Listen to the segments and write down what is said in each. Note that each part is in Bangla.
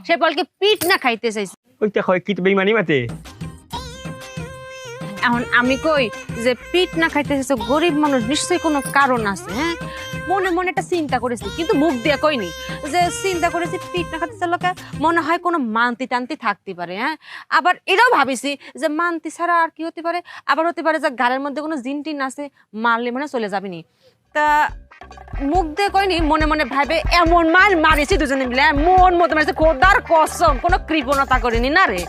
সে বলকে পিঠ না খাইতে চাইছে। ওইটা হয় কি বেইমানি মাতে? এখন আমি কই যে পিঠ না খাইতে চাইছে, গরিব মানুষ নিশ্চয়ই কোনো কারণ আছে। হ্যাঁ, মনে মনে একটা চিন্তা করেছি, কিন্তু মুখ দিয়ে কইনি। যে চিন্তা করেছি পিঠ না খাইতে চাইলে মনে হয় কোনো মান্তি টান্তি থাকতে পারে। হ্যাঁ, আবার এটাও ভাবিছি যে মান্তি ছাড়া আর কি হতে পারে, আবার হতে পারে যে গাড়ির মধ্যে কোনো জিন টিন আছে, মারলে মানে চলে যাবিনি। তা মুখ দিয়ে কইনি, মনে মনে ভাবে এমন মার মারিছি দুজনে মিলে, মন মতো মারিছে, খোদার কসম কোনো কৃপণতা করিনি না রে।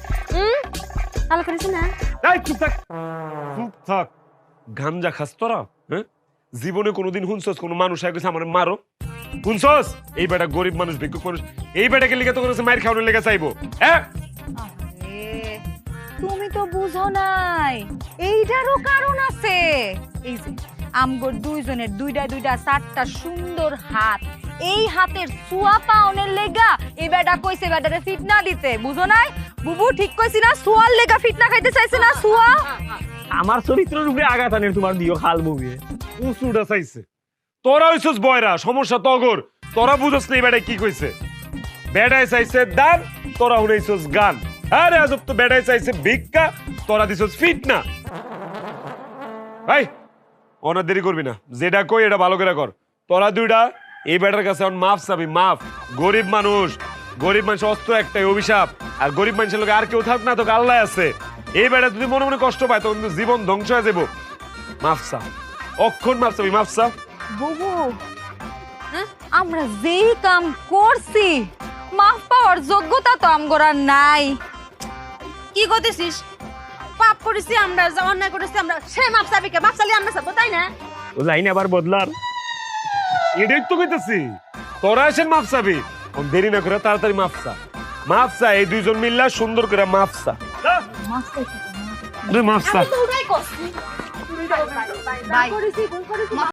ভালো করেছি না? এই চুপ থাক, চুপ থাক। গাঞ্জা খাস তোরা? হ্যাঁ, জীবনে কোনোদিন শুনছস কোনো মানুষ আইছে আমার মারো? শুনছস? এই বেটা গরিব মানুষ, ভিক্ষুক মানুষ, এই বেটাকে লিখে তো করেছে মায়ের খাওয়ানোর লেগে চাইবো? হ্যাঁ, তুমি তো বুঝো নাই, এইটারও কারণ আছে। এই যে আমগো দুইজনের দুইটা দুইটা চারটা সুন্দর হাত, এই হাতের সুয়া পাওনের লেগা এই বেটা কইছে বেটারে ফিটনা দিতে, বুঝো নাই? বুবু ঠিক কইছি না? সুয়ার লেগা ফিটনা খাইতে চাইছে না? সুয়া আমার চরিত্রের উপরে আঘাত আনে তোমার দিও খাল মুভি। উঁচুটা চাইছে। তোরা হইছস বয়রা, সমস্যা তগর। তোরা বুঝছস না এই বেটায় কি কইছে। বেটায় চাইছে দান, তোরা শুনাইছস গান। আরে আজব তো, বেটায় চাইছে ভিক্ষা, তোরা দিছস ফিটনা। ভাই অনেক দেরি করবি না, যেটা কই এটা ভালো করে কর। তোরা দুইটা এই বেটার কাছে এখন মাফ চাবি, মাফ। গরিব মানুষ, গরিব মানুষ অস্ত্র একটাই, অভিশাপ। আর গরিব মানুষের লোক আর কেউ থাক না, তোকে আল্লাহ আছে। এই বেটা যদি মনে মনে কষ্ট পায় তখন কিন্তু জীবন ধ্বংস হয়ে যাবো। মাফ চা, অক্ষণ মাফ চাবি, মাফ চা। বুবু আমরা যেই কাম করছি, মাফ পাওয়ার যোগ্যতা তো আমগোরা নাই। কি করতেছিস? পাপ করেছি আমরা, যা অন্যায় করেছি আমরা, সে মাপ চাবি কে? মাপ চালি আমরা চাবো, তাই না? ও লাইন আবার বদলার। এটাই তো কইতেছি, তোরা এসেন মাফ চাবি। দেরি না করে তাড়াতাড়ি মাফ চা, মাফ চা। এই দুইজন মিল্লা সুন্দর করে মাফ চা। মাফ চা। বাই।